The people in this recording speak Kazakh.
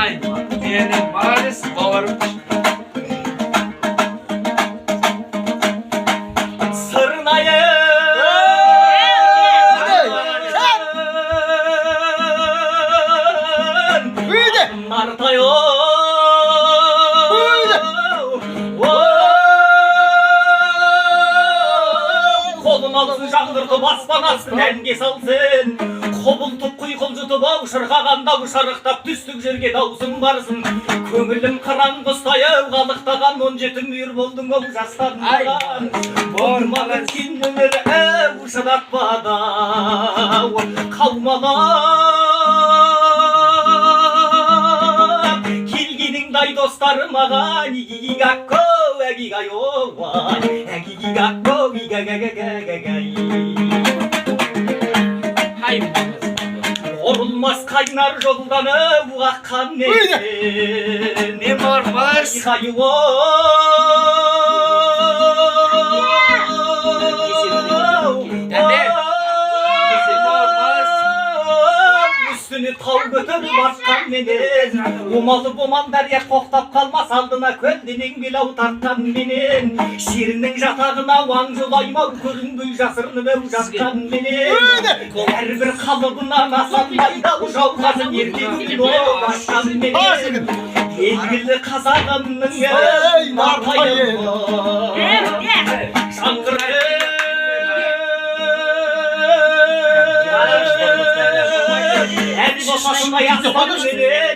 Aynen. Diyenin maalesef bağırıp Жандырды баспанасы нәнге салсын қобылтып құйқылжытып ау шырқағанда шарықтап түстік жерге даусың барсын көңілім қараңғы ұстаяу қалықтаған 17 мүйір болдың ау жастарынан болмаған сен өмір әу шыдатпады қалмалап келгеніңдай достарым маған игигакко әгигайовай әгигакко игагагагагагай орылмас қайнар жолдан аққан не бармас үстіне тау көтеріп атқан менен омалы боман дария тоқтап қалмас алдына көлденең белау тартқан менен шерінің жатағына уаң жолаймау көрінбей жасырынып әу жатқан менен әрбір қалыбынан асанбай дау жауғасын ертеңін ол ашқан менен белгілі қазағымның марқайым Başına yaslanır beni,